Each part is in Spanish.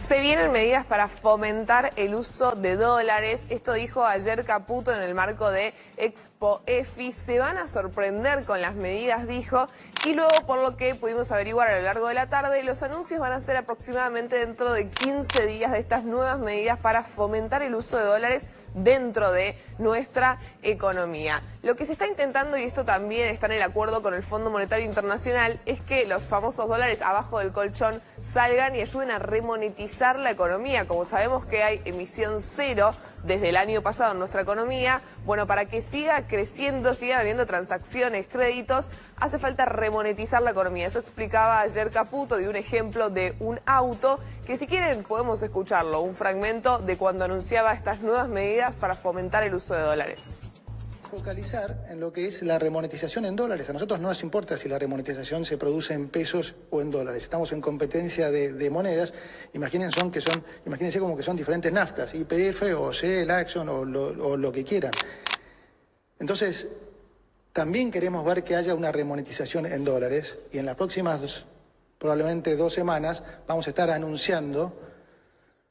Se vienen medidas para fomentar el uso de dólares. Esto dijo ayer Caputo en el marco de Expo EFI. Se van a sorprender con las medidas, dijo. Y luego, por lo que pudimos averiguar a lo largo de la tarde, los anuncios van a ser aproximadamente dentro de 15 días de estas nuevas medidas para fomentar el uso de dólares dentro de nuestra economía. Lo que se está intentando, y esto también está en el acuerdo con el Fondo Monetario Internacional, es que los famosos dólares abajo del colchón salgan y ayuden a remonetizar la economía. Como sabemos que hay emisión cero desde el año pasado en nuestra economía, bueno, para que siga creciendo, sigan habiendo transacciones, créditos, hace falta remonetizar la economía. Eso explicaba ayer Caputo de un ejemplo de un auto, que si quieren podemos escucharlo, un fragmento de cuando anunciaba estas nuevas medidas para fomentar el uso de dólares. Focalizar en lo que es la remonetización en dólares. A nosotros no nos importa si la remonetización se produce en pesos o en dólares. Estamos en competencia de monedas. Imagínense como que son diferentes naftas, YPF o Shell, Exxon o lo que quieran. Entonces, también queremos ver que haya una remonetización en dólares y en las próximas probablemente 2 semanas vamos a estar anunciando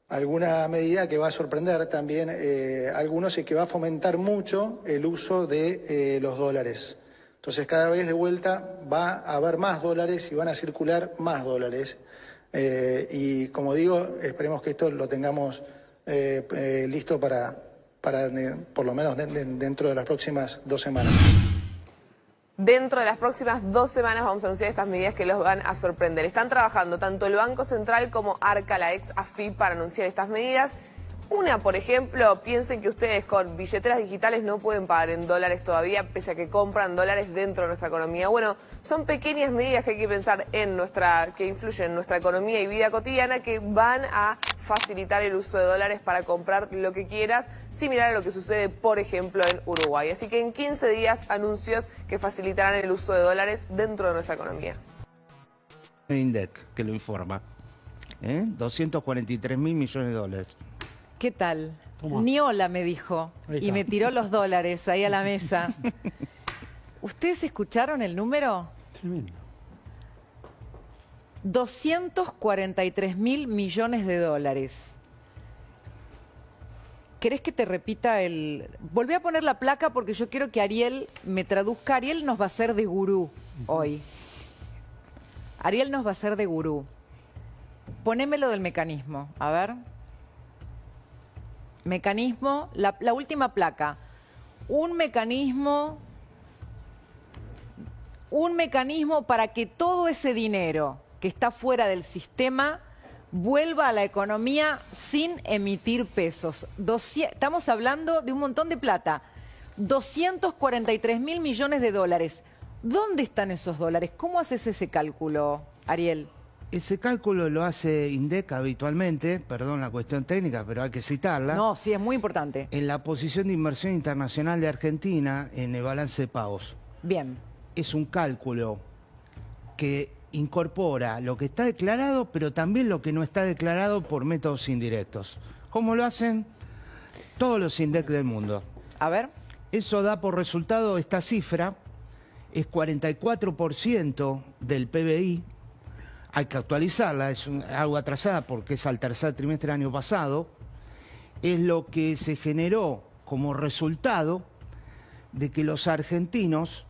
alguna medida que va a sorprender también a algunos y que va a fomentar mucho el uso de los dólares. Entonces cada vez de vuelta va a haber más dólares y van a circular más dólares. Y como digo, esperemos que esto lo tengamos listo para por lo menos dentro de las próximas 2 semanas. Dentro de las próximas 2 semanas vamos a anunciar estas medidas que los van a sorprender. Están trabajando tanto el Banco Central como Arca, la ex AFIP, para anunciar estas medidas. Una, por ejemplo, piensen que ustedes con billeteras digitales no pueden pagar en dólares todavía, pese a que compran dólares dentro de nuestra economía. Bueno, son pequeñas medidas que hay que pensar que influyen en nuestra economía y vida cotidiana, que van a facilitar el uso de dólares para comprar lo que quieras, similar a lo que sucede, por ejemplo, en Uruguay. Así que en 15 días, anuncios que facilitarán el uso de dólares dentro de nuestra economía. INDEC, que lo informa. 243.000 millones de dólares. ¿Qué tal? ¿Cómo? Ni hola me dijo y me tiró los dólares ahí a la mesa. ¿Ustedes escucharon el número? Tremendo. 243.000 millones de dólares. ¿Querés que te repita el...? Volví a poner la placa porque yo quiero que Ariel me traduzca. Ariel nos va a hacer de gurú hoy. Ariel nos va a hacer de gurú. Ponémelo del mecanismo, a ver. Mecanismo, la última placa. Un mecanismo para que todo ese dinero que está fuera del sistema vuelva a la economía sin emitir pesos. Estamos hablando de un montón de plata. 243.000 millones de dólares. ¿Dónde están esos dólares? ¿Cómo haces ese cálculo, Ariel? Ese cálculo lo hace INDEC habitualmente, perdón la cuestión técnica, pero hay que citarla. No, sí, es muy importante. En la posición de inversión internacional de Argentina en el balance de pagos. Bien. Es un cálculo que incorpora lo que está declarado, pero también lo que no está declarado por métodos indirectos. ¿Cómo lo hacen? Todos los INDEC del mundo. A ver. Eso da por resultado esta cifra, es 44% del PBI. Hay que actualizarla, es algo atrasada porque es al tercer trimestre del año pasado. Es lo que se generó como resultado de que los argentinos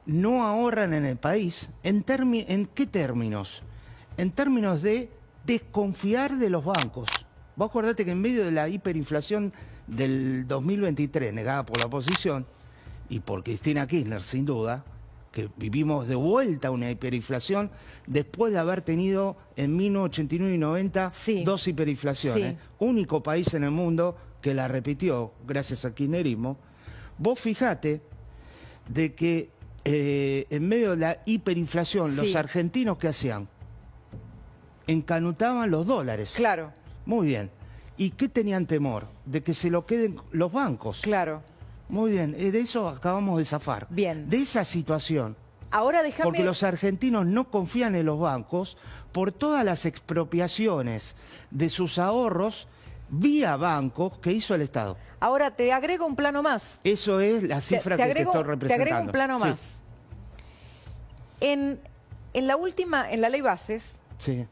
no ahorran en el país. ¿En qué términos? En términos de desconfiar de los bancos. Vos acordate que en medio de la hiperinflación del 2023, negada por la oposición, y por Cristina Kirchner sin duda, que vivimos de vuelta una hiperinflación después de haber tenido en 1989 y 90 2 hiperinflaciones. Sí. Único país en el mundo que la repitió gracias al kirchnerismo. Vos fijate de que en medio de la hiperinflación los argentinos, ¿qué hacían? Encanutaban los dólares. Claro. Muy bien. ¿Y qué tenían temor? De que se lo queden los bancos. Claro. Muy bien, de eso acabamos de zafar. Bien. De esa situación. Ahora déjame... Porque los argentinos no confían en los bancos por todas las expropiaciones de sus ahorros vía bancos que hizo el Estado. Ahora te agrego un plano más. Eso es la cifra que te estoy representando. Te agrego un plano más. En la ley Bases, sí.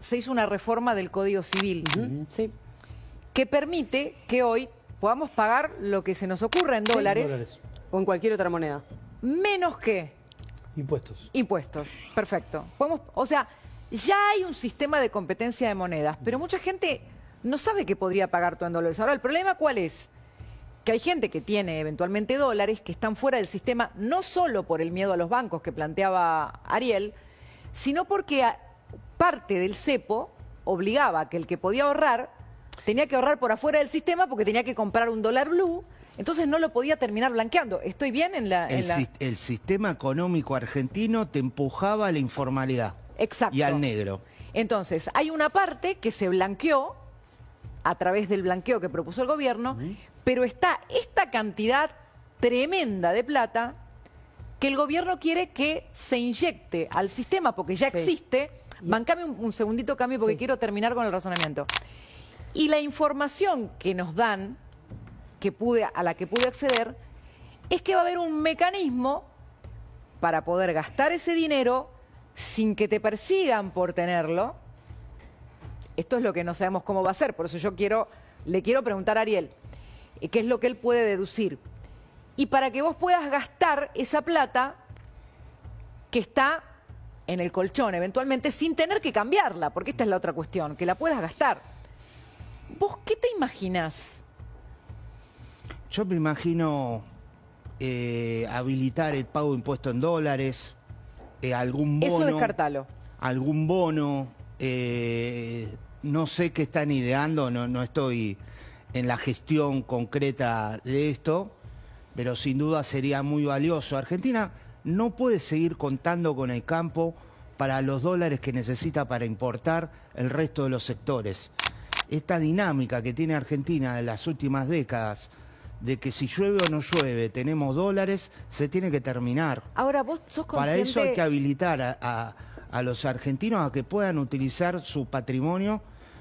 se hizo una reforma del Código Civil Sí. que permite que hoy podamos pagar lo que se nos ocurra en dólares, O en cualquier otra moneda. menos que Impuestos. impuestos. Perfecto. O sea, ya hay un sistema de competencia de monedas, pero mucha gente no sabe que podría pagar todo en dólares. Ahora, ¿el problema cuál es? Que hay gente que tiene eventualmente dólares que están fuera del sistema, no solo por el miedo a los bancos que planteaba Ariel, sino porque parte del cepo obligaba a que el que podía ahorrar tenía que ahorrar por afuera del sistema porque tenía que comprar un dólar blue, entonces no lo podía terminar blanqueando. ¿Estoy bien en la...? El sistema económico argentino te empujaba a la informalidad. Exacto. Y al negro. Entonces, hay una parte que se blanqueó a través del blanqueo que propuso el gobierno, pero está esta cantidad tremenda de plata que el gobierno quiere que se inyecte al sistema porque ya existe. Bancame un segundito, Cami, porque quiero terminar con el razonamiento. Y la información que nos dan, a la que pude acceder, es que va a haber un mecanismo para poder gastar ese dinero sin que te persigan por tenerlo. Esto es lo que no sabemos cómo va a ser, por eso le quiero preguntar a Ariel qué es lo que él puede deducir. Y para que vos puedas gastar esa plata que está en el colchón eventualmente sin tener que cambiarla, porque esta es la otra cuestión, que la puedas gastar. ¿Vos qué te imaginás? Yo me imagino habilitar el pago de impuestos en dólares, algún bono. Eso descartalo. Algún bono, no sé qué están ideando, no estoy en la gestión concreta de esto, pero sin duda sería muy valioso. Argentina no puede seguir contando con el campo para los dólares que necesita para importar el resto de los sectores. Esta dinámica que tiene Argentina de las últimas décadas, de que si llueve o no llueve tenemos dólares, se tiene que terminar. Ahora, vos sos consciente... Para eso hay que habilitar a los argentinos a que puedan utilizar su patrimonio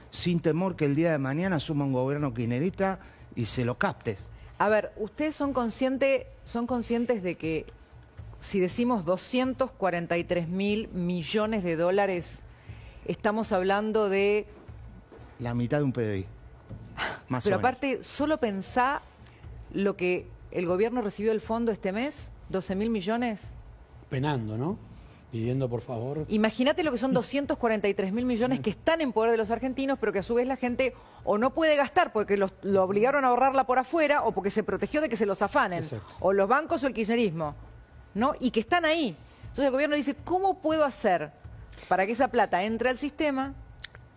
sin temor que el día de mañana asuma un gobierno kirchnerista y se lo capte. A ver, ¿ustedes son conscientes de que si decimos 243.000 millones de dólares, estamos hablando de... La mitad de un PBI. Más Pero o menos. aparte, solo pensá lo que el gobierno recibió del fondo este mes, 12.000 millones. Penando, ¿no? Pidiendo, por favor. Imagínate lo que son 243.000 millones que están en poder de los argentinos, pero que a su vez la gente o no puede gastar porque lo obligaron a ahorrarla por afuera o porque se protegió de que se los afanen. Exacto. O los bancos o el kirchnerismo, ¿no? Y que están ahí. Entonces el gobierno dice, ¿cómo puedo hacer para que esa plata entre al sistema?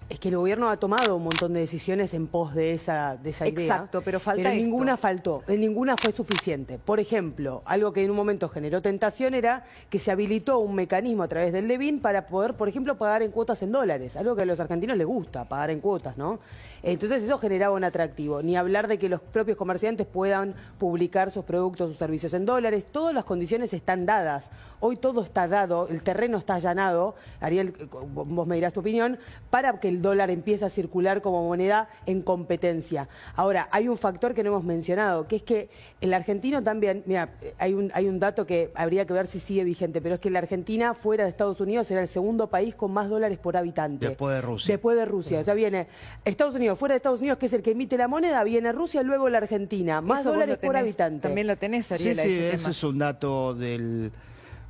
Es que el gobierno ha tomado un montón de decisiones en pos de esa idea. Exacto, pero falta Pero esto. ninguna faltó, ninguna fue suficiente. Por ejemplo, algo que en un momento generó tentación era que se habilitó un mecanismo a través del DEVIN para poder, por ejemplo, pagar en cuotas en dólares. Algo que a los argentinos les gusta, pagar en cuotas, ¿no? Entonces eso generaba un atractivo. Ni hablar de que los propios comerciantes puedan publicar sus productos, sus servicios en dólares. Todas las condiciones están dadas. Hoy todo está dado, el terreno está allanado. Ariel, vos me dirás tu opinión, para que el dólar empiece a circular como moneda en competencia. Ahora, hay un factor que no hemos mencionado, que es que el argentino también, mira, hay un dato que habría que ver si sigue vigente, pero es que la Argentina, fuera de Estados Unidos, era el segundo país con más dólares por habitante. Después de Rusia. Después de Rusia. O sea, viene Estados Unidos, fuera de Estados Unidos, que es el que emite la moneda, viene Rusia, luego la Argentina. Más Eso vos dólares lo por tenés, habitante. También lo tenés, Ariel, Sí, ese ese tema. es un dato del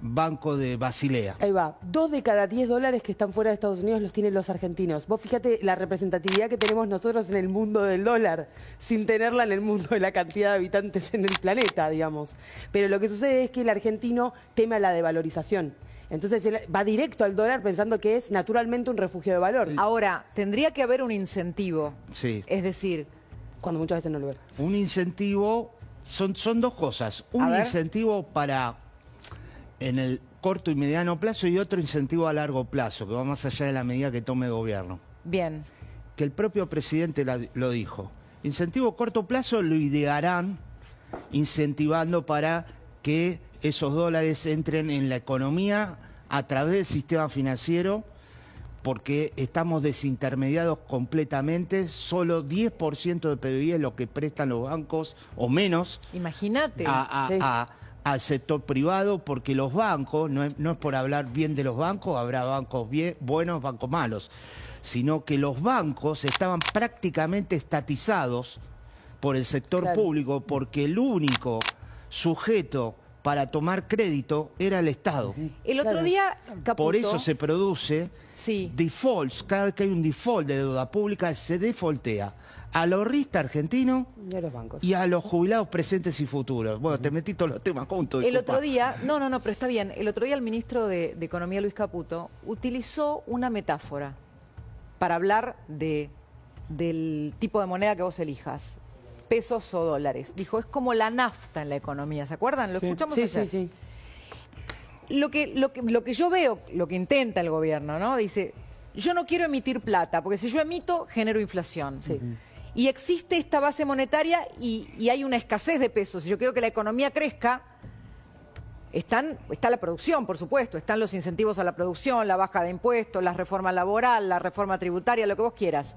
Banco de Basilea. Ahí va. 2 de cada 10 dólares que están fuera de Estados Unidos los tienen los argentinos. Vos fíjate la representatividad que tenemos nosotros en el mundo del dólar, sin tenerla en el mundo de la cantidad de habitantes en el planeta, digamos. Pero lo que sucede es que el argentino teme a la devalorización. Entonces él va directo al dólar pensando que es naturalmente un refugio de valor. Ahora, tendría que haber un incentivo. Sí. Es decir, Cuando muchas veces no lo ve. Un incentivo, son dos cosas. A Un ver. incentivo para en el corto y mediano plazo y otro incentivo a largo plazo, que va más allá de la medida que tome el gobierno. bien, Que el propio presidente lo dijo. Incentivo a corto plazo lo idearán incentivando para que esos dólares entren en la economía a través del sistema financiero, porque estamos desintermediados completamente. Solo 10% del PBI es lo que prestan los bancos, o menos, imagínate. al sector privado, porque los bancos, no es por hablar bien de los bancos, habrá bancos buenos, bancos malos. sino que los bancos estaban prácticamente estatizados por el sector Claro. público, porque el único sujeto para tomar crédito era el Estado. El otro Claro. día, Caputo, Por eso se produce Sí. defaults. Cada vez que hay un default de deuda pública, se defaultea al ahorrista argentino Y a los bancos. y a los jubilados presentes y futuros. Bueno, te metí todos los temas juntos. El disculpa. otro día, no, pero está bien. El otro día el ministro de Economía, Luis Caputo, utilizó una metáfora para hablar del tipo de moneda que vos elijas, pesos o dólares. Dijo, es como la nafta en la economía, ¿se acuerdan? Lo Sí. escuchamos Sí, ayer. sí, sí. Lo que yo veo, lo que intenta el gobierno, ¿no? Dice, yo no quiero emitir plata, porque si yo emito, genero inflación. Sí. Y existe esta base monetaria y hay una escasez de pesos. Si yo quiero que la economía crezca, está la producción, por supuesto, están los incentivos a la producción, la baja de impuestos, la reforma laboral, la reforma tributaria, lo que vos quieras.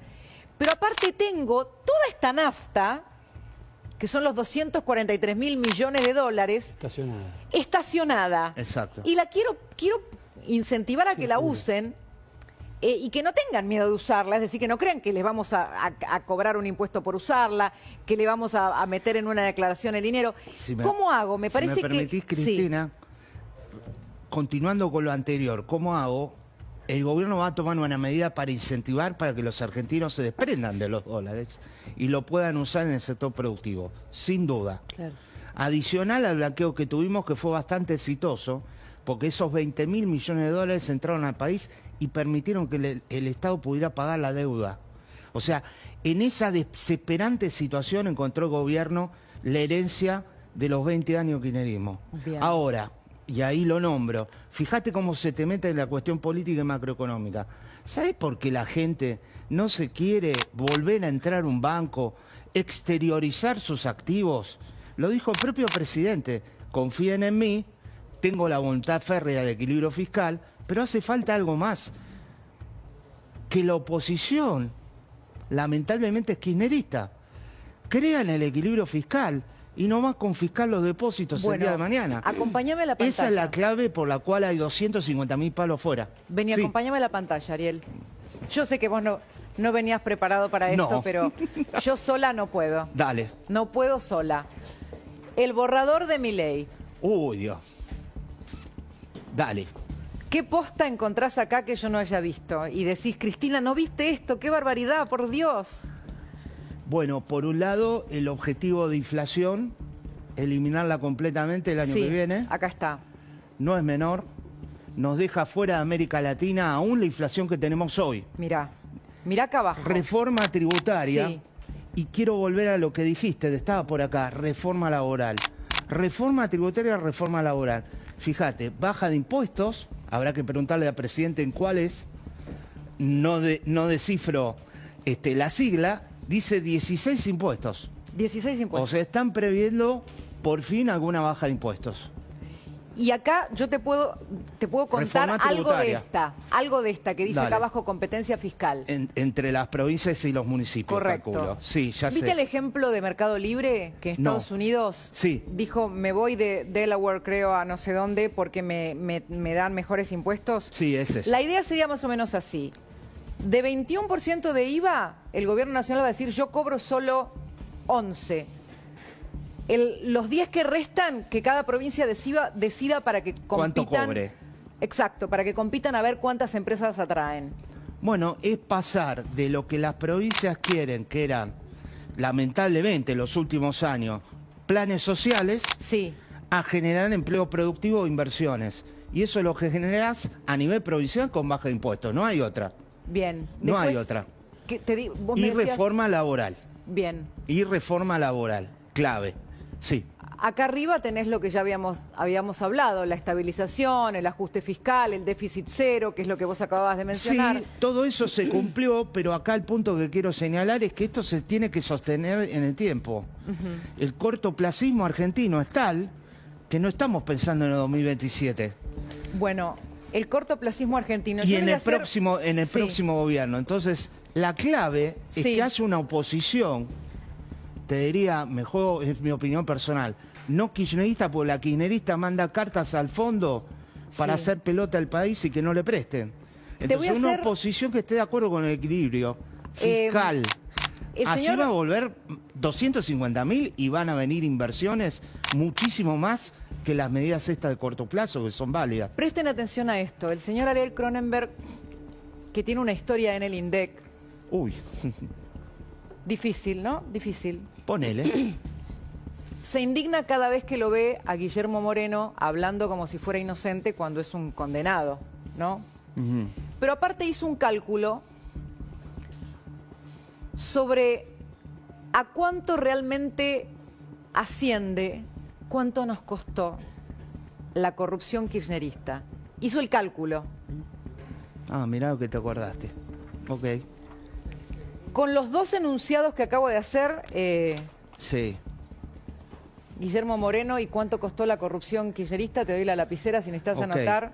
Pero aparte tengo toda esta nafta, que son los 243.000 millones de dólares, estacionada. Exacto. Y la quiero incentivar a que la usen y que no tengan miedo de usarla, es decir, que no crean que les vamos a cobrar un impuesto por usarla, que le vamos a meter en una declaración el dinero. ¿Cómo hago? Me parece si me permitís, que... Cristina, continuando con lo anterior, ¿cómo hago? El gobierno va a tomar una medida para incentivar para que los argentinos se desprendan de los dólares y lo puedan usar en el sector productivo, sin duda. Claro. Adicional al blanqueo que tuvimos, que fue bastante exitoso, porque esos 20.000 millones de dólares entraron al país y permitieron que el Estado pudiera pagar la deuda. O sea, en esa desesperante situación encontró el gobierno la herencia de los 20 años de kirchnerismo. Bien. Ahora, y ahí lo nombro, fíjate cómo se te mete en la cuestión política y macroeconómica. ¿Sabes por qué la gente no se quiere volver a entrar a un banco, exteriorizar sus activos? Lo dijo el propio presidente, confíen en mí, tengo la voluntad férrea de equilibrio fiscal, pero hace falta algo más. Que la oposición, lamentablemente es kirchnerista, crea en el equilibrio fiscal y no más confiscar los depósitos el día de mañana. Acompáñame a la pantalla. Esa es la clave por la cual hay 250.000 palos fuera. Vení, Sí. acompáñame a la pantalla, Ariel. Yo sé que vos no venías preparado para esto, No. pero yo sola no puedo. Dale. No puedo sola. El borrador de Milei. Uy, Dios. Dale. ¿Qué posta encontrás acá que yo no haya visto? Y decís, Cristina, ¿no viste esto? ¡Qué barbaridad, por Dios! Bueno, por un lado, el objetivo de inflación, eliminarla completamente el año Sí, que viene, acá está. no es menor. Nos deja fuera de América Latina aún la inflación que tenemos hoy. Mirá acá abajo. Reforma tributaria. Sí. Y quiero volver a lo que dijiste, estaba por acá, reforma laboral. Reforma tributaria, reforma laboral. Fíjate, baja de impuestos, habrá que preguntarle al presidente en cuáles, no descifro la sigla, dice 16 impuestos. 16 O impuestos. sea, están previendo por fin alguna baja de impuestos. Y acá yo te puedo contar Reforma algo de esta que dice Dale. acá abajo competencia fiscal. Entre las provincias y los municipios, Correcto. calculo. Sí, ya ¿Viste sé. el ejemplo de Mercado Libre que en No. Estados Unidos Sí. dijo me voy de Delaware, creo, a no sé dónde porque me dan mejores impuestos? Sí, ese es. La idea sería más o menos así. De 21% de IVA, el gobierno nacional va a decir yo cobro solo 11. Los 10 que restan, que cada provincia decida para que ¿Cuánto compitan. cobre? Exacto, para que compitan a ver cuántas empresas atraen. Bueno, es pasar de lo que las provincias quieren, que eran, lamentablemente, en los últimos años, planes sociales, Sí. a generar empleo productivo o inversiones. Y eso es lo que generas a nivel provincial con baja de impuestos. No hay otra. Bien. No hay Después, otra. vos Y me decías- reforma laboral. Bien. Y reforma laboral. Clave. Sí. Acá arriba tenés lo que ya habíamos hablado, la estabilización, el ajuste fiscal, el déficit cero, que es lo que vos acababas de mencionar. Sí, todo eso se cumplió, pero acá el punto que quiero señalar es que esto se tiene que sostener en el tiempo. El cortoplacismo argentino es tal que no estamos pensando en el 2027 Bueno, el cortoplacismo argentino. y Yo en voy a el hacer- Sí. próximo gobierno. Entonces, la clave es Sí. que haya una oposición, te diría, me juego, es mi opinión personal, no kirchnerista, porque la kirchnerista manda cartas al fondo para Sí. hacer pelota al país y que no le presten. Entonces, una oposición que esté de acuerdo con el equilibrio fiscal. Así va a volver 250.000 y van a venir inversiones muchísimo más que las medidas estas de corto plazo, que son válidas. Presten atención a esto. El señor Ariel Cronenberg, que tiene una historia en el INDEC. Uy. Difícil, ¿no? Difícil. Ponele. Se indigna cada vez que lo ve a Guillermo Moreno hablando como si fuera inocente cuando es un condenado, ¿no? Pero aparte hizo un cálculo sobre a cuánto realmente asciende, cuánto nos costó la corrupción kirchnerista. Hizo el cálculo. Ah, mirá lo que te acordaste. Ok. Con los dos enunciados que acabo de hacer, Sí. Guillermo Moreno y cuánto costó la corrupción kirchnerista, te doy la lapicera si necesitas anotar.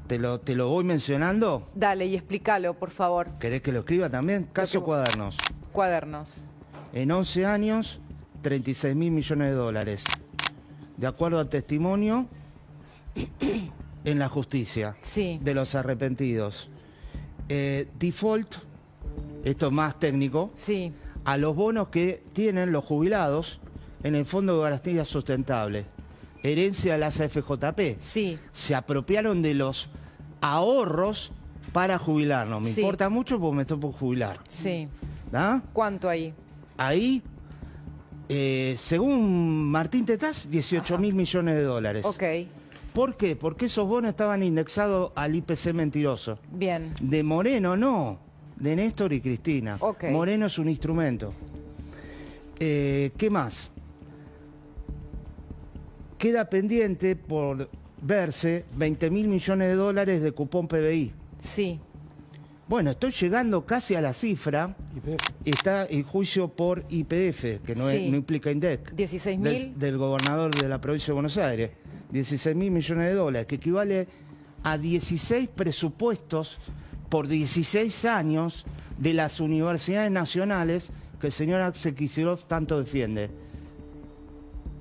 ¿Te lo voy mencionando? Dale, y explícalo, por favor. ¿Querés que lo escriba también? Caso Cuadernos. Cuadernos. En 11 años, 36.000 millones de dólares. De acuerdo al testimonio en la justicia Sí. de los arrepentidos. Default, esto es más técnico, Sí. a los bonos que tienen los jubilados en el Fondo de Garantía Sustentable. Herencia de las AFJP. Sí. Se apropiaron de los ahorros para jubilarnos. Me Sí. importa mucho porque me estoy por jubilar. Sí. ¿Ah? ¿Cuánto ahí? Ahí, según Martín Tetaz, 18.000 millones de dólares. Ok. ¿Por qué? Porque esos bonos estaban indexados al IPC mentiroso. Bien. De Moreno no, de Néstor y Cristina. Ok. Moreno es un instrumento. ¿Qué más? Queda pendiente por verse 20.000 millones de dólares de cupón PBI. Sí. Bueno, estoy llegando casi a la cifra. Está el juicio por YPF, que no, Sí. no implica INDEC. 16.000. Del gobernador de la provincia de Buenos Aires. 16.000 millones de dólares, que equivale a 16 presupuestos por 16 años de las universidades nacionales que el señor Axel Kicillof tanto defiende.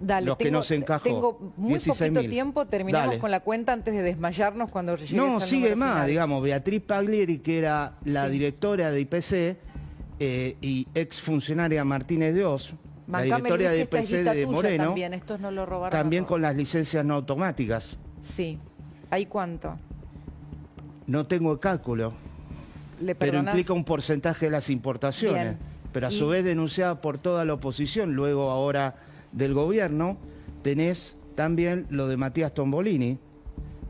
Dale, Los que no se encajó. Tengo muy 16.000. poquito tiempo, terminamos Dale. con la cuenta antes de desmayarnos cuando llegues No, al sigue número más, final. digamos, Beatriz Paglieri, que era la Sí. directora de IPC, y exfuncionaria Martínez de Oz, la Mancame, directora Luis, de que esta es IPC lista de tuya Moreno, También, estos no lo robaron. también a con todos. las licencias no automáticas. Sí. ¿Ahí cuánto? No tengo el cálculo, ¿Le pero perdonás? implica un porcentaje de las importaciones. Bien. Pero a Y- su vez denunciada por toda la oposición, luego ahora del gobierno, tenés también lo de Matías Tombolini,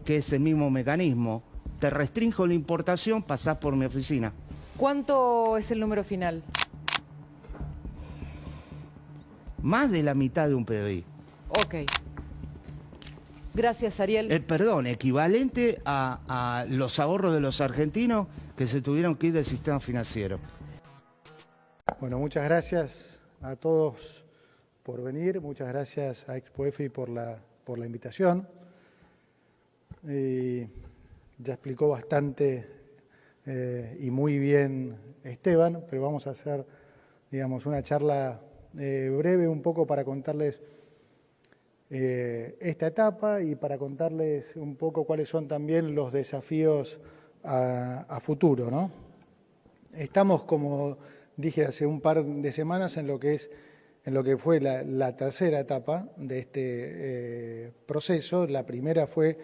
que es el mismo mecanismo. Te restringo la importación, pasás por mi oficina. ¿Cuánto es el número final? Más de la mitad de un PBI. Ok. Gracias, Ariel. Perdón, equivalente a los ahorros de los argentinos que se tuvieron que ir del sistema financiero. Bueno, muchas gracias a todos por venir, muchas gracias a ExpoEFI por la invitación. Ya explicó bastante y muy bien Esteban, pero vamos a hacer, digamos, una charla breve un poco para contarles esta etapa y para contarles un poco cuáles son también los desafíos a futuro, ¿no? Estamos, como dije hace un par de semanas, en lo que fue la tercera etapa de este proceso. La primera fue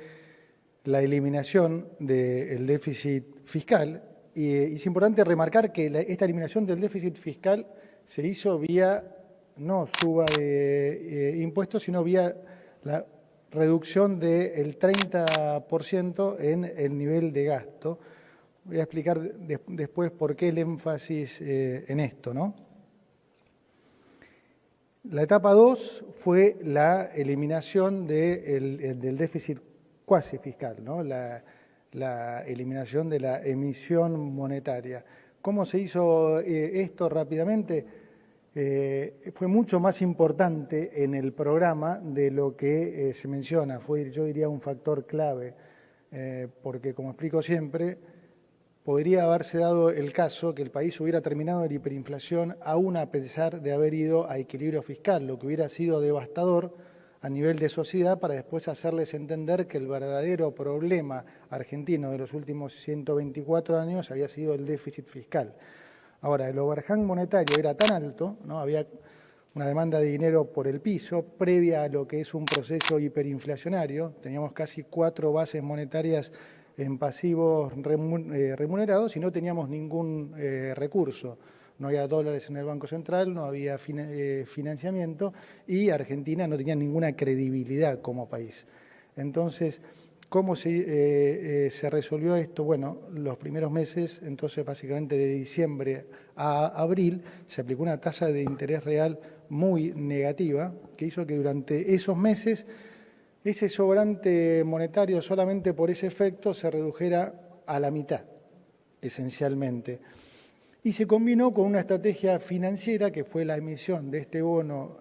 la eliminación del déficit fiscal. Y es importante remarcar que esta eliminación del déficit fiscal se hizo vía, no suba de impuestos, sino vía la reducción del 30% en el nivel de gasto. Voy a explicar después por qué el énfasis en esto, ¿no? La etapa 2 fue la eliminación del déficit cuasi fiscal, ¿no? La eliminación de la emisión monetaria. ¿Cómo se hizo esto rápidamente? Fue mucho más importante en el programa de lo que se menciona. Fue, yo diría, un factor clave, porque, como explico siempre, podría haberse dado el caso que el país hubiera terminado en hiperinflación aún a pesar de haber ido a equilibrio fiscal, lo que hubiera sido devastador a nivel de sociedad para después hacerles entender que el verdadero problema argentino de los últimos 124 años había sido el déficit fiscal. Ahora, el overhang monetario era tan alto, ¿no? Había una demanda de dinero por el piso, previa a lo que es un proceso hiperinflacionario. Teníamos casi 4 bases monetarias en pasivos remunerados y no teníamos ningún recurso. No había dólares en el Banco Central, no había financiamiento y Argentina no tenía ninguna credibilidad como país. Entonces, ¿cómo se resolvió esto? Bueno, los primeros meses, entonces básicamente de diciembre a abril, se aplicó una tasa de interés real muy negativa que hizo que durante esos meses ese sobrante monetario solamente por ese efecto se redujera a la mitad, esencialmente. Y se combinó con una estrategia financiera que fue la emisión de este bono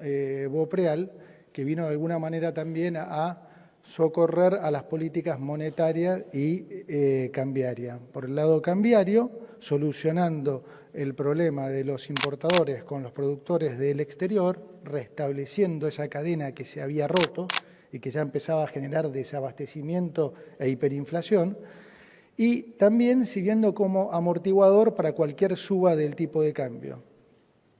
BOPREAL, que vino de alguna manera también a socorrer a las políticas monetarias y cambiaria. Por el lado cambiario, solucionando el problema de los importadores con los productores del exterior, restableciendo esa cadena que se había roto y que ya empezaba a generar desabastecimiento e hiperinflación, y también sirviendo como amortiguador para cualquier suba del tipo de cambio.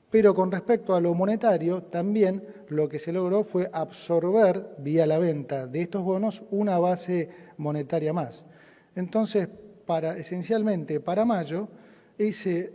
Pero con respecto a lo monetario, también lo que se logró fue absorber, vía la venta de estos bonos, una base monetaria más. Entonces, esencialmente para mayo, ese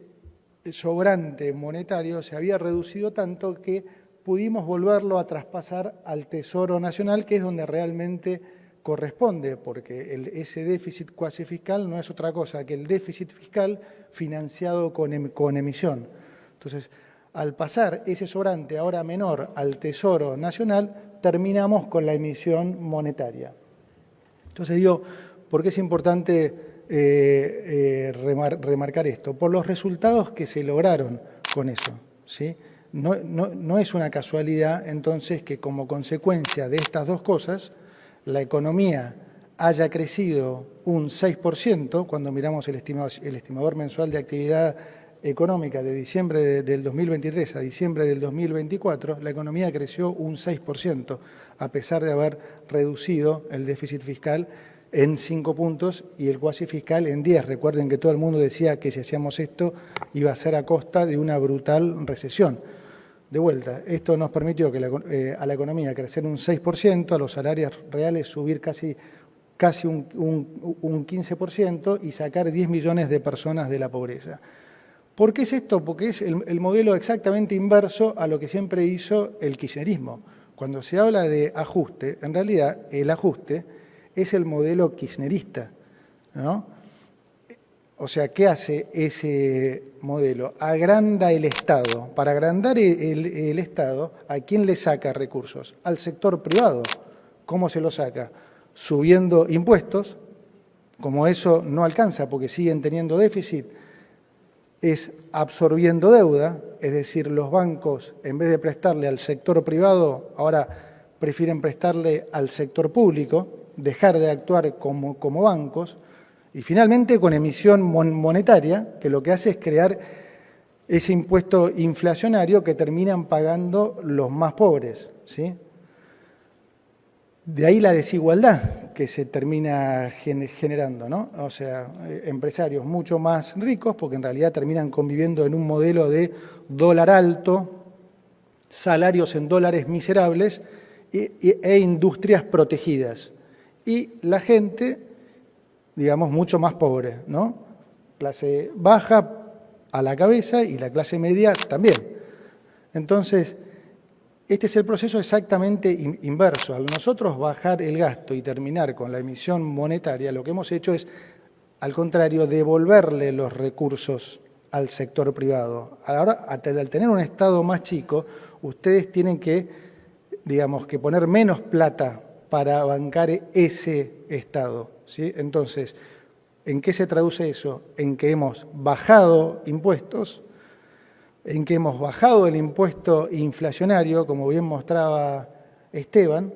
sobrante monetario se había reducido tanto que pudimos volverlo a traspasar al Tesoro Nacional, que es donde realmente corresponde, porque ese déficit cuasi fiscal no es otra cosa que el déficit fiscal financiado con emisión. Entonces, al pasar ese sobrante ahora menor al Tesoro Nacional, terminamos con la emisión monetaria. Entonces digo, ¿por qué es importante remarcar esto? Por los resultados que se lograron con eso, ¿sí? No es una casualidad, entonces, que como consecuencia de estas dos cosas, la economía haya crecido un 6%, cuando miramos el estimador mensual de actividad económica de diciembre del 2023 a diciembre del 2024, la economía creció un 6%, a pesar de haber reducido el déficit fiscal en 5 puntos y el cuasi fiscal en 10. Recuerden que todo el mundo decía que si hacíamos esto iba a ser a costa de una brutal recesión. De vuelta, esto nos permitió que a la economía crecer un 6%, a los salarios reales subir casi un 15% y sacar 10 millones de personas de la pobreza. ¿Por qué es esto? Porque es el modelo exactamente inverso a lo que siempre hizo el kirchnerismo. Cuando se habla de ajuste, en realidad el ajuste es el modelo kirchnerista, ¿no? O sea, ¿qué hace ese modelo? Agranda el Estado. Para agrandar el Estado, ¿a quién le saca recursos? Al sector privado. ¿Cómo se lo saca? Subiendo impuestos. Como eso no alcanza porque siguen teniendo déficit, es absorbiendo deuda, es decir, los bancos, en vez de prestarle al sector privado, ahora prefieren prestarle al sector público, dejar de actuar como bancos. Y finalmente con emisión monetaria, que lo que hace es crear ese impuesto inflacionario que terminan pagando los más pobres, ¿sí? De ahí la desigualdad que se termina generando, ¿no? O sea, empresarios mucho más ricos, porque en realidad terminan conviviendo en un modelo de dólar alto, salarios en dólares miserables e industrias protegidas. Y la gente, digamos, mucho más pobre, ¿no? Clase baja a la cabeza y la clase media también. Entonces, este es el proceso exactamente inverso. Al nosotros bajar el gasto y terminar con la emisión monetaria, lo que hemos hecho es, al contrario, devolverle los recursos al sector privado. Ahora, al tener un Estado más chico, ustedes tienen que, digamos, que poner menos plata para bancar ese Estado, ¿sí? Entonces, ¿en qué se traduce eso? En que hemos bajado impuestos, en que hemos bajado el impuesto inflacionario, como bien mostraba Esteban,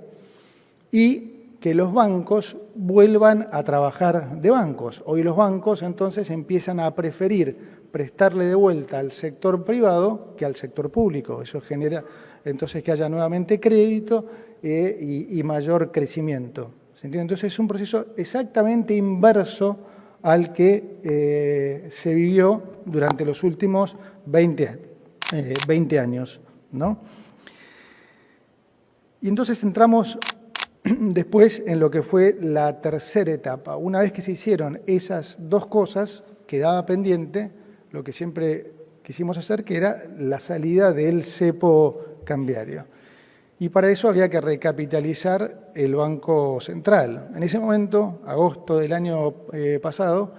y que los bancos vuelvan a trabajar de bancos. Hoy los bancos entonces empiezan a preferir prestarle de vuelta al sector privado que al sector público. Eso genera entonces que haya nuevamente crédito y mayor crecimiento. ¿Se entiende? Entonces es un proceso exactamente inverso al que se vivió durante los últimos 20 años, ¿no? Y entonces entramos después en lo que fue la tercera etapa. Una vez que se hicieron esas dos cosas, quedaba pendiente lo que siempre quisimos hacer, que era la salida del cepo cambiario. Y para eso había que recapitalizar el Banco Central. En ese momento, agosto del año pasado,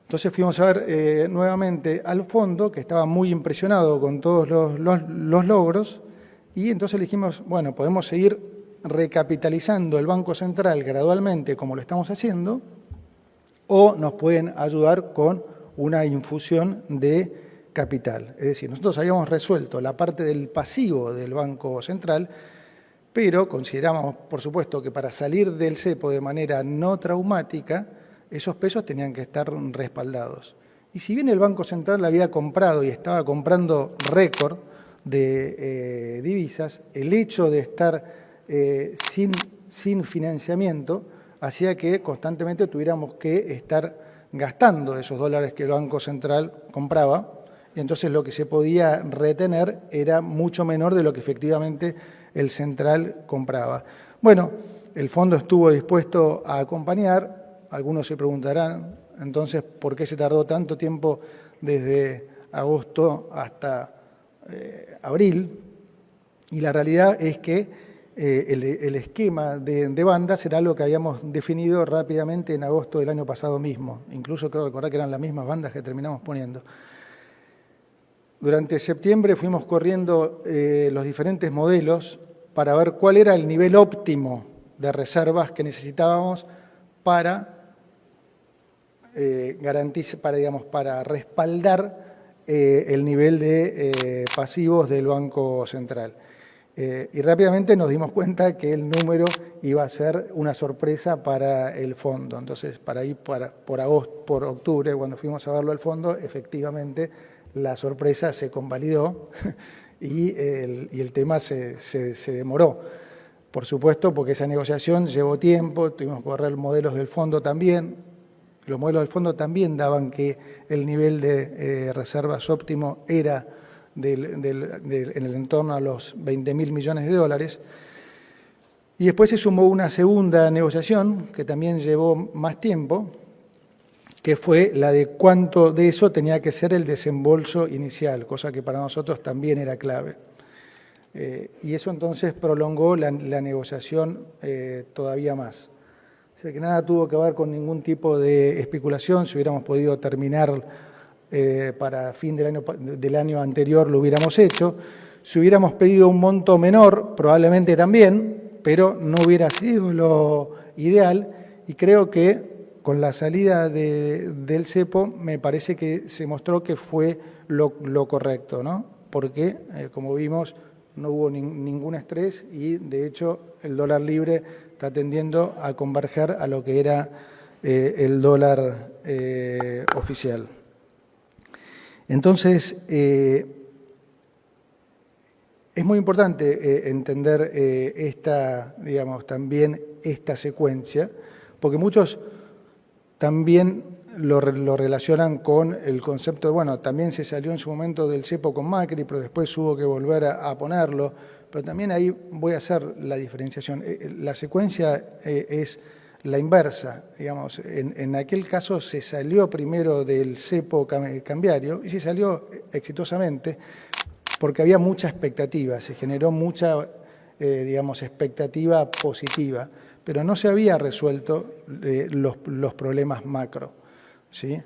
entonces fuimos a ver nuevamente al fondo, que estaba muy impresionado con todos los logros, y entonces le dijimos, bueno, podemos seguir recapitalizando el Banco Central gradualmente como lo estamos haciendo, o nos pueden ayudar con una infusión de capital. Es decir, nosotros habíamos resuelto la parte del pasivo del Banco Central, pero consideramos, por supuesto, que para salir del cepo de manera no traumática, esos pesos tenían que estar respaldados. Y si bien el Banco Central había comprado y estaba comprando récord de divisas, el hecho de estar sin financiamiento hacía que constantemente tuviéramos que estar gastando esos dólares que el Banco Central compraba, y entonces lo que se podía retener era mucho menor de lo que efectivamente el central compraba. Bueno, el fondo estuvo dispuesto a acompañar. Algunos se preguntarán, entonces, ¿por qué se tardó tanto tiempo desde agosto hasta abril? Y la realidad es que el esquema de bandas era algo que habíamos definido rápidamente en agosto del año pasado mismo. Incluso creo recordar que eran las mismas bandas que terminamos poniendo. Durante septiembre fuimos corriendo los diferentes modelos para ver cuál era el nivel óptimo de reservas que necesitábamos para garantizar, para respaldar el nivel de pasivos del Banco Central. Y rápidamente nos dimos cuenta que el número iba a ser una sorpresa para el fondo. Entonces, por octubre, cuando fuimos a verlo al fondo, efectivamente la sorpresa se convalidó y el tema se demoró. Por supuesto, porque esa negociación llevó tiempo, tuvimos que correr modelos del fondo también. Los modelos del fondo también daban que el nivel de reservas óptimo era en el entorno a los 20.000 millones de dólares. Y después se sumó una segunda negociación que también llevó más tiempo, que fue la de cuánto de eso tenía que ser el desembolso inicial, cosa que para nosotros también era clave. Y eso entonces prolongó la negociación todavía más. O sea que nada tuvo que ver con ningún tipo de especulación. Si hubiéramos podido terminar para fin del año anterior, lo hubiéramos hecho. Si hubiéramos pedido un monto menor, probablemente también, pero no hubiera sido lo ideal. Y creo que con la salida del cepo me parece que se mostró que fue lo correcto, ¿no? Porque, como vimos, no hubo ningún estrés y, de hecho, el dólar libre está tendiendo a converger a lo que era el dólar oficial. Entonces, es muy importante entender también esta secuencia, porque muchos también lo relacionan con el concepto de, bueno, también se salió en su momento del cepo con Macri, pero después hubo que volver a ponerlo. Pero también ahí voy a hacer la diferenciación. La secuencia es la inversa. Digamos, en aquel caso se salió primero del cepo cambiario y se salió exitosamente porque había mucha expectativa, se generó mucha, expectativa positiva, pero no se había resuelto los problemas macro, ¿sí?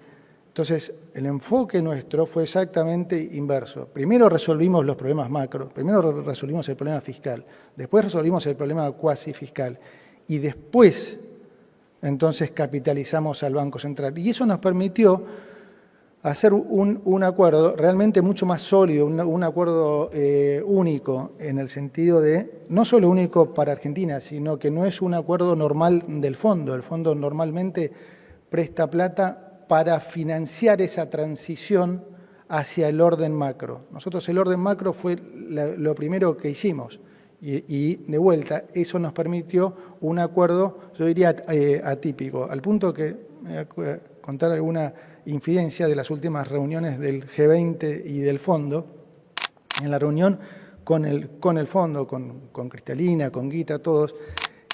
Entonces, el enfoque nuestro fue exactamente inverso. Primero resolvimos los problemas macro, primero resolvimos el problema fiscal, después resolvimos el problema cuasi fiscal y después, entonces, capitalizamos al Banco Central. Y eso nos permitió hacer un acuerdo realmente mucho más sólido, un acuerdo único en el sentido de, no solo único para Argentina, sino que no es un acuerdo normal del fondo. El fondo normalmente presta plata para financiar esa transición hacia el orden macro. Nosotros el orden macro fue lo primero que hicimos Y de vuelta, eso nos permitió un acuerdo, yo diría, atípico, al punto que voy a contar alguna infidencia de las últimas reuniones del G20 y del Fondo. En la reunión con el Fondo, con Cristalina, con Guita, todos,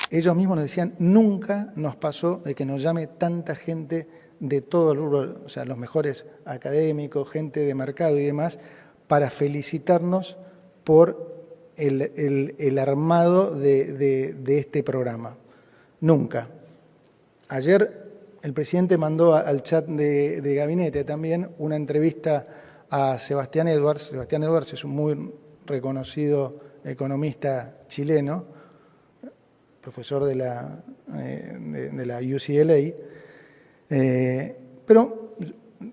ellos mismos nos decían, nunca nos pasó de que nos llame tanta gente de todo el rubro, o sea, los mejores académicos, gente de mercado y demás, para felicitarnos por el armado de este programa. Nunca. Ayer el presidente mandó al chat de gabinete también una entrevista a Sebastián Edwards. Sebastián Edwards es un muy reconocido economista chileno, profesor de la UCLA, pero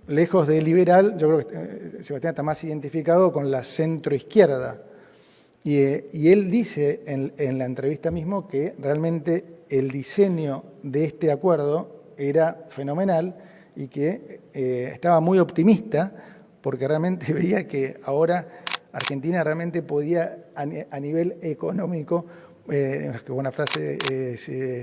lejos de liberal, yo creo que Sebastián está más identificado con la centroizquierda. Y él dice en la entrevista mismo que realmente el diseño de este acuerdo era fenomenal y que estaba muy optimista porque realmente veía que ahora Argentina realmente podía a nivel económico, que buena frase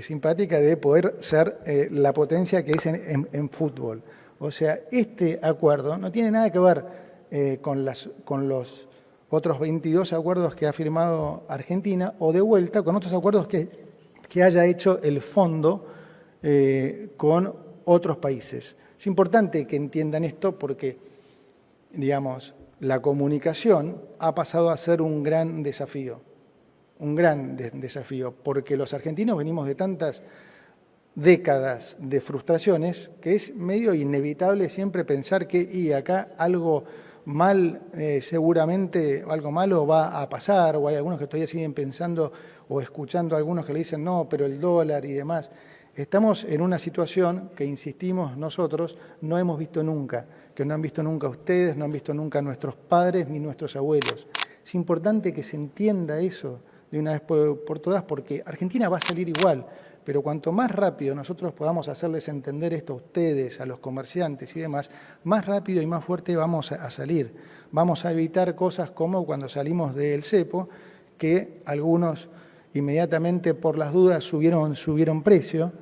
simpática, de poder ser la potencia que es en fútbol. O sea, este acuerdo no tiene nada que ver con los otros 22 acuerdos que ha firmado Argentina o de vuelta con otros acuerdos que haya hecho el fondo con otros países. Es importante que entiendan esto porque, digamos, la comunicación ha pasado a ser un gran desafío, porque los argentinos venimos de tantas décadas de frustraciones que es medio inevitable siempre pensar que acá algo mal, seguramente algo malo va a pasar, o hay algunos que todavía siguen pensando o escuchando a algunos que le dicen no, pero el dólar y demás. Estamos en una situación que, insistimos nosotros, no hemos visto nunca, que no han visto nunca ustedes, no han visto nunca nuestros padres ni nuestros abuelos. Es importante que se entienda eso de una vez por todas, porque Argentina va a salir igual, pero cuanto más rápido nosotros podamos hacerles entender esto a ustedes, a los comerciantes y demás, más rápido y más fuerte vamos a salir. Vamos a evitar cosas como cuando salimos del cepo, que algunos inmediatamente por las dudas subieron precio,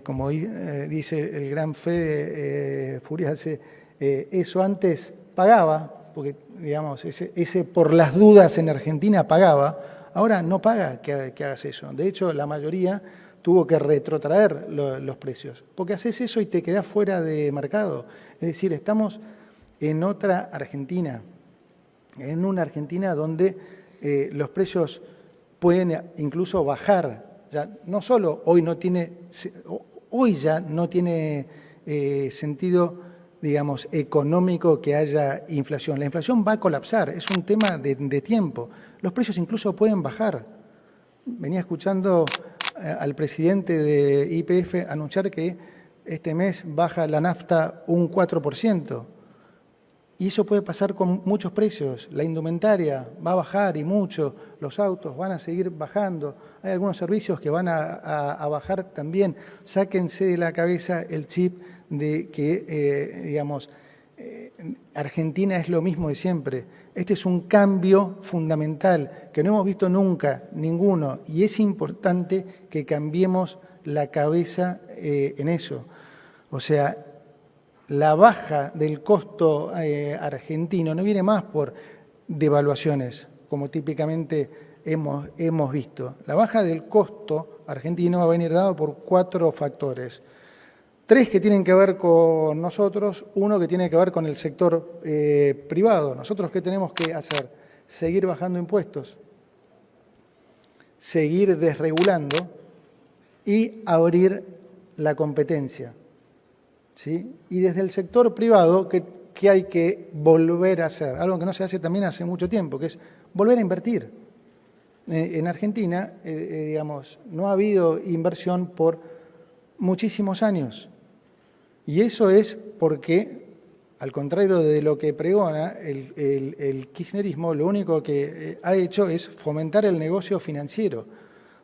como dice el gran Fede Furiase, eso antes pagaba, porque digamos, ese por las dudas en Argentina pagaba, ahora no paga que hagas eso. De hecho, la mayoría tuvo que retrotraer los precios, porque haces eso y te quedás fuera de mercado. Es decir, estamos en otra Argentina, en una Argentina donde los precios pueden incluso bajar. Ya no solo hoy ya no tiene sentido, digamos, económico que haya inflación. La inflación va a colapsar, es un tema de tiempo. Los precios incluso pueden bajar. Venía escuchando al presidente de YPF anunciar que este mes baja la nafta un 4%. Y eso puede pasar con muchos precios. La indumentaria va a bajar y mucho, los autos van a seguir bajando. Hay algunos servicios que van a bajar también. Sáquense de la cabeza el chip de que, digamos, Argentina es lo mismo de siempre. Este es un cambio fundamental que no hemos visto nunca, ninguno, y es importante que cambiemos la cabeza en eso. O sea, la baja del costo argentino no viene más por devaluaciones, como típicamente hemos visto. La baja del costo argentino va a venir dado por 4 factores. 3 que tienen que ver con nosotros, 1 que tiene que ver con el sector privado. ¿Nosotros qué tenemos que hacer? Seguir bajando impuestos, seguir desregulando y abrir la competencia. ¿Sí? Y desde el sector privado, ¿qué hay que volver a hacer? Algo que no se hace también hace mucho tiempo, que es volver a invertir. En Argentina, digamos, no ha habido inversión por muchísimos años. Y eso es porque, al contrario de lo que pregona el kirchnerismo, lo único que ha hecho es fomentar el negocio financiero.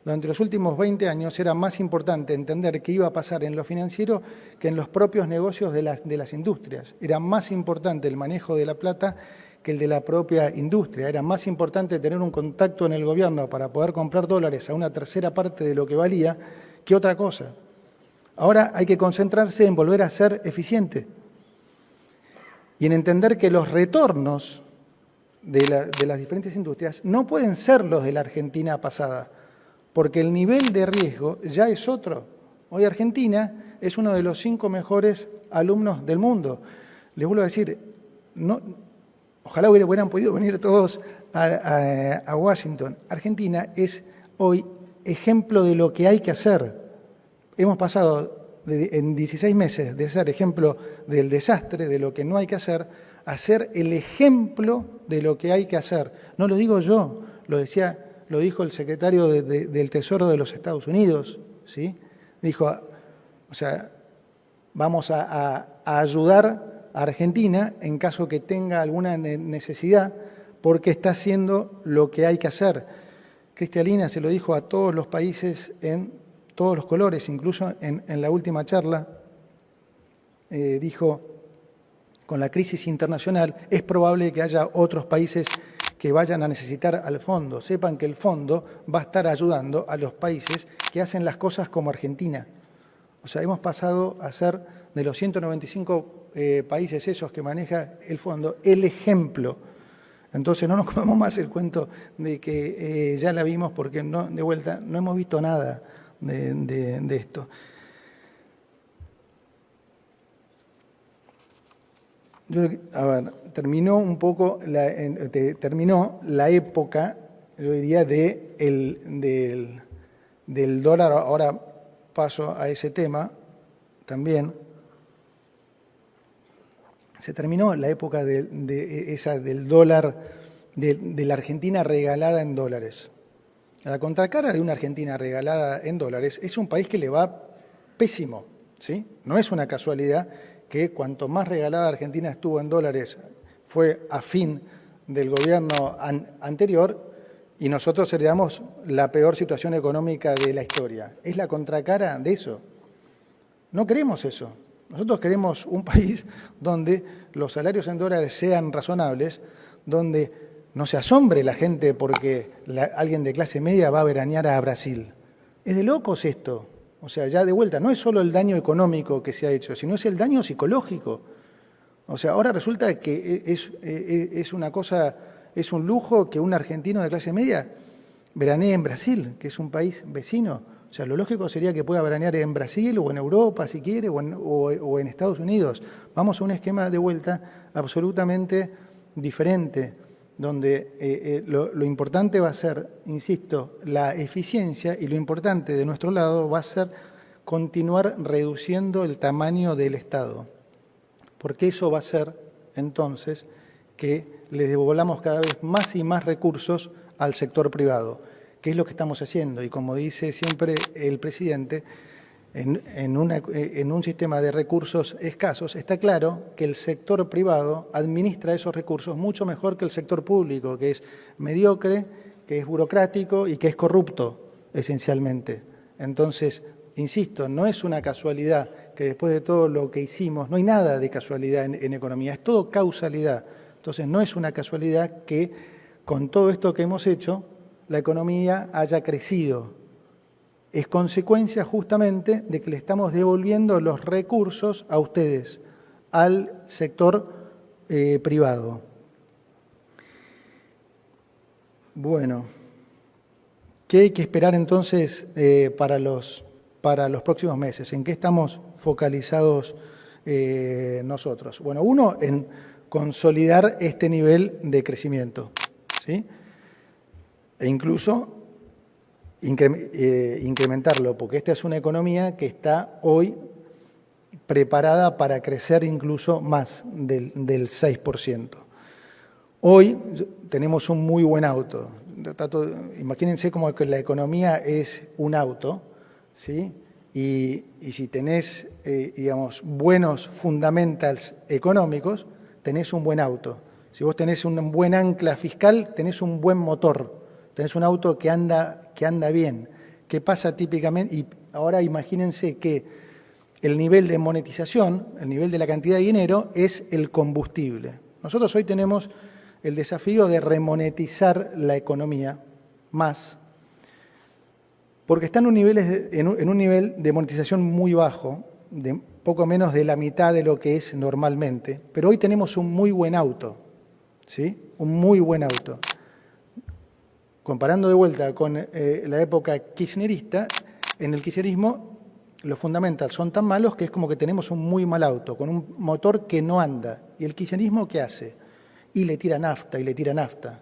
Durante los últimos 20 años era más importante entender qué iba a pasar en lo financiero que en los propios negocios de las industrias. Era más importante el manejo de la plata que el de la propia industria. Era más importante tener un contacto en el gobierno para poder comprar dólares a una tercera parte de lo que valía que otra cosa. Ahora hay que concentrarse en volver a ser eficiente y en entender que los retornos de las diferentes industrias no pueden ser los de la Argentina pasada, porque el nivel de riesgo ya es otro. Hoy Argentina es uno de los 5 mejores alumnos del mundo. Les vuelvo a decir, ojalá hubieran podido venir todos a Washington. Argentina es hoy ejemplo de lo que hay que hacer. Hemos pasado en 16 meses de ser ejemplo del desastre, de lo que no hay que hacer, a ser el ejemplo de lo que hay que hacer. No lo digo yo, lo dijo el secretario del Tesoro de los Estados Unidos, ¿sí? Dijo, o sea, vamos a ayudar a Argentina en caso que tenga alguna necesidad, porque está haciendo lo que hay que hacer. Cristalina se lo dijo a todos los países en todos los colores, incluso en la última charla, dijo, con la crisis internacional es probable que haya otros países que vayan a necesitar al fondo. Sepan que el fondo va a estar ayudando a los países que hacen las cosas como Argentina. O sea, hemos pasado a ser de los 195 países esos que maneja el fondo, el ejemplo. Entonces no nos comemos más el cuento de que ya la vimos porque no, de vuelta no hemos visto nada de esto. A ver, terminó un poco terminó la época, yo diría, del dólar. Ahora paso a ese tema también. Se terminó la época del dólar, de la Argentina regalada en dólares. La contracara de una Argentina regalada en dólares es un país que le va pésimo, ¿sí? No es una casualidad que cuanto más regalada Argentina estuvo en dólares fue a fin del gobierno anterior y nosotros heredamos la peor situación económica de la historia. Es la contracara de eso. No queremos eso. Nosotros queremos un país donde los salarios en dólares sean razonables, donde no se asombre la gente porque alguien de clase media va a veranear a Brasil. Es de locos esto. O sea, ya de vuelta, no es solo el daño económico que se ha hecho, sino es el daño psicológico. O sea, ahora resulta que es una cosa, es un lujo que un argentino de clase media veranee en Brasil, que es un país vecino. O sea, lo lógico sería que pueda veranear en Brasil o en Europa, si quiere, o en Estados Unidos. Vamos a un esquema de vuelta absolutamente diferente, donde lo importante va a ser, insisto, la eficiencia, y lo importante de nuestro lado va a ser continuar reduciendo el tamaño del Estado, porque eso va a ser, entonces, que le devolvamos cada vez más y más recursos al sector privado, que es lo que estamos haciendo. Y como dice siempre el presidente, en un sistema de recursos escasos, está claro que el sector privado administra esos recursos mucho mejor que el sector público, que es mediocre, que es burocrático y que es corrupto, esencialmente. Entonces, insisto, no es una casualidad que después de todo lo que hicimos, no hay nada de casualidad en economía, es todo causalidad. Entonces, no es una casualidad que con todo esto que hemos hecho, la economía haya crecido. Es consecuencia justamente de que le estamos devolviendo los recursos a ustedes, al sector privado. Bueno, ¿qué hay que esperar entonces para los próximos meses? ¿En qué estamos focalizados nosotros? Bueno, uno, en consolidar este nivel de crecimiento, ¿sí? E incluso incrementarlo, porque esta es una economía que está hoy preparada para crecer incluso más del 6%. Hoy tenemos un muy buen auto. Imagínense como que la economía es un auto, ¿sí? Y si tenés, digamos, buenos fundamentals económicos, tenés un buen auto. Si vos tenés un buen ancla fiscal, tenés un buen motor. Tenés un auto que anda bien. ¿Qué pasa típicamente? Y ahora imagínense que el nivel de monetización, el nivel de la cantidad de dinero, es el combustible. Nosotros hoy tenemos el desafío de remonetizar la economía más, porque está en un nivel de monetización muy bajo, de poco menos de la mitad de lo que es normalmente, pero hoy tenemos un muy buen auto, ¿sí? Un muy buen auto. Comparando de vuelta con la época kirchnerista, en el kirchnerismo los fundamentals son tan malos que es como que tenemos un muy mal auto, con un motor que no anda. ¿Y el kirchnerismo qué hace? Y le tira nafta, y le tira nafta.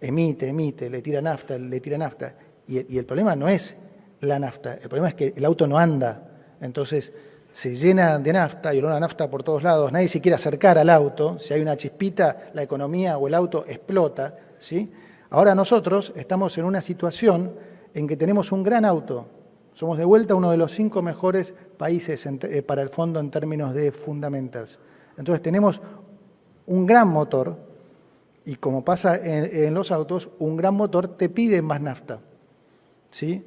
Emite, le tira nafta, le tira nafta. Y el problema no es la nafta, el problema es que el auto no anda. Entonces se llena de nafta y olor a nafta por todos lados. Nadie se quiere acercar al auto. Si hay una chispita, la economía o el auto explota, ¿sí? Ahora nosotros estamos en una situación en que tenemos un gran auto. Somos de vuelta uno de los 5 mejores países para el fondo en términos de fundamentals. Entonces tenemos un gran motor y como pasa en los autos, un gran motor te pide más nafta, ¿sí?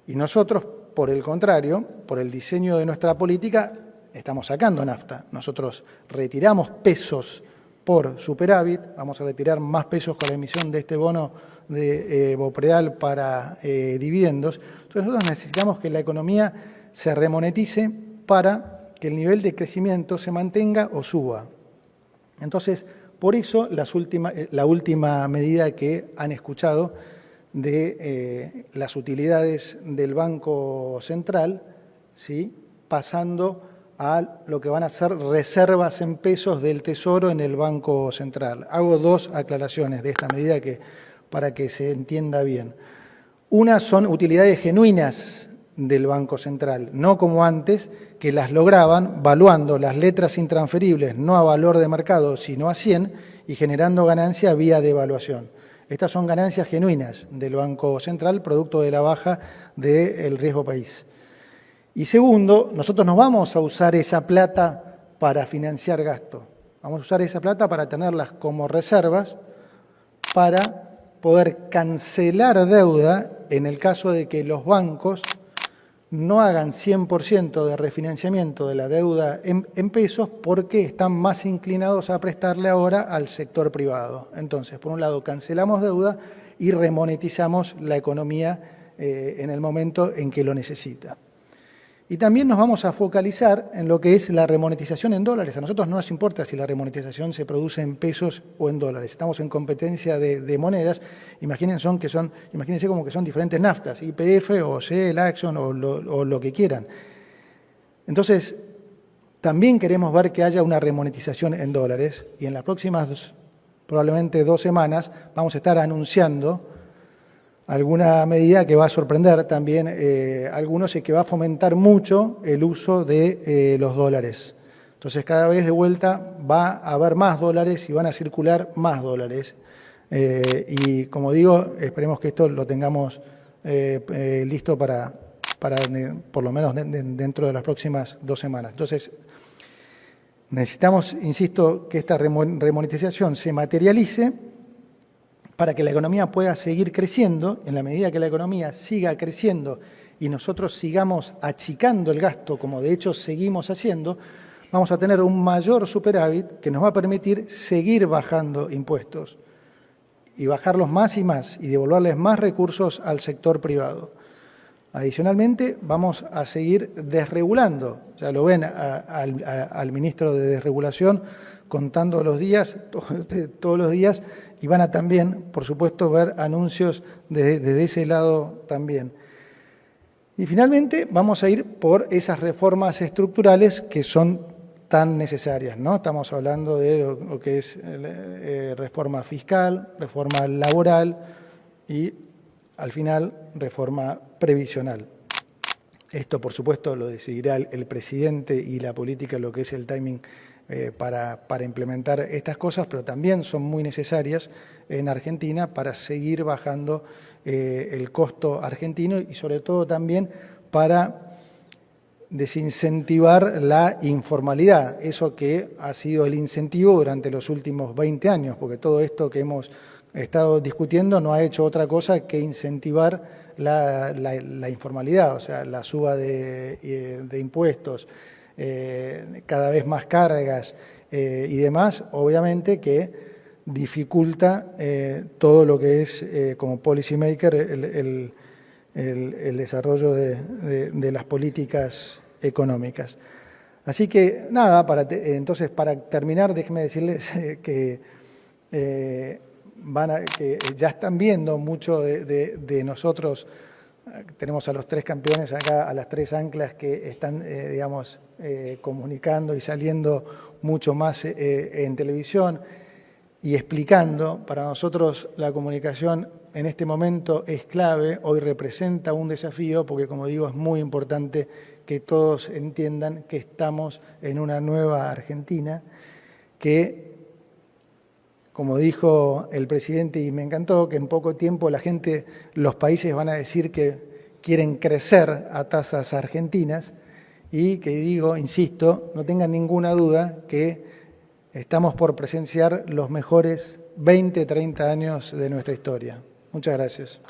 Y nosotros, por el contrario, por el diseño de nuestra política, estamos sacando nafta. Nosotros retiramos pesos por superávit, vamos a retirar más pesos con la emisión de este bono de Bopreal para dividendos. Entonces nosotros necesitamos que la economía se remonetice para que el nivel de crecimiento se mantenga o suba. Entonces, por eso la última medida que han escuchado de las utilidades del Banco Central, ¿sí? Pasando a lo que van a ser reservas en pesos del Tesoro en el Banco Central. Hago 2 aclaraciones de esta medida para que se entienda bien. Una son utilidades genuinas del Banco Central, no como antes, que las lograban valuando las letras intransferibles no a valor de mercado, sino a 100 y generando ganancia vía devaluación. Estas son ganancias genuinas del Banco Central, producto de la baja del riesgo país. Y segundo, nosotros no vamos a usar esa plata para financiar gasto. Vamos a usar esa plata para tenerlas como reservas para poder cancelar deuda en el caso de que los bancos no hagan 100% de refinanciamiento de la deuda en pesos porque están más inclinados a prestarle ahora al sector privado. Entonces, por un lado, cancelamos deuda y remonetizamos la economía en el momento en que lo necesita. Y también nos vamos a focalizar en lo que es la remonetización en dólares. A nosotros no nos importa si la remonetización se produce en pesos o en dólares. Estamos en competencia de monedas. Imagínense como que son diferentes naftas, YPF o Shell, Exxon o lo que quieran. Entonces, también queremos ver que haya una remonetización en dólares y en las próximas probablemente 2 semanas vamos a estar anunciando alguna medida que va a sorprender también a algunos y que va a fomentar mucho el uso de los dólares. Entonces, cada vez de vuelta va a haber más dólares y van a circular más dólares. Y como digo, esperemos que esto lo tengamos listo para por lo menos dentro de las próximas 2 semanas. Entonces, necesitamos, insisto, que esta remonetización se materialice para que la economía pueda seguir creciendo. En la medida que la economía siga creciendo y nosotros sigamos achicando el gasto, como de hecho seguimos haciendo, vamos a tener un mayor superávit que nos va a permitir seguir bajando impuestos y bajarlos más y más y devolverles más recursos al sector privado. Adicionalmente, vamos a seguir desregulando. Ya lo ven al ministro de Desregulación contando los días, todos los días, y van a también, por supuesto, ver anuncios desde ese lado también. Y finalmente vamos a ir por esas reformas estructurales que son tan necesarias, ¿no? Estamos hablando de lo que es reforma fiscal, reforma laboral y, al final, reforma previsional. Esto, por supuesto, lo decidirá el presidente y la política, lo que es el timing para implementar estas cosas, pero también son muy necesarias en Argentina para seguir bajando el costo argentino y sobre todo también para desincentivar la informalidad, eso que ha sido el incentivo durante los últimos 20 años, porque todo esto que hemos estado discutiendo no ha hecho otra cosa que incentivar la informalidad, o sea, la suba de impuestos, cada vez más cargas y demás, obviamente que dificulta todo lo que es, como policy maker, el desarrollo de las políticas económicas. Así que, nada, entonces, para terminar, déjenme decirles que ya están viendo mucho de nosotros. Tenemos a los 3 campeones acá, a las 3 anclas que están, digamos, comunicando y saliendo mucho más en televisión y explicando. Para nosotros la comunicación en este momento es clave, hoy representa un desafío porque, como digo, es muy importante que todos entiendan que estamos en una nueva Argentina, que, como dijo el presidente, y me encantó, que en poco tiempo los países van a decir que quieren crecer a tasas argentinas y que insisto, no tengan ninguna duda que estamos por presenciar los mejores 20, 30 años de nuestra historia. Muchas gracias.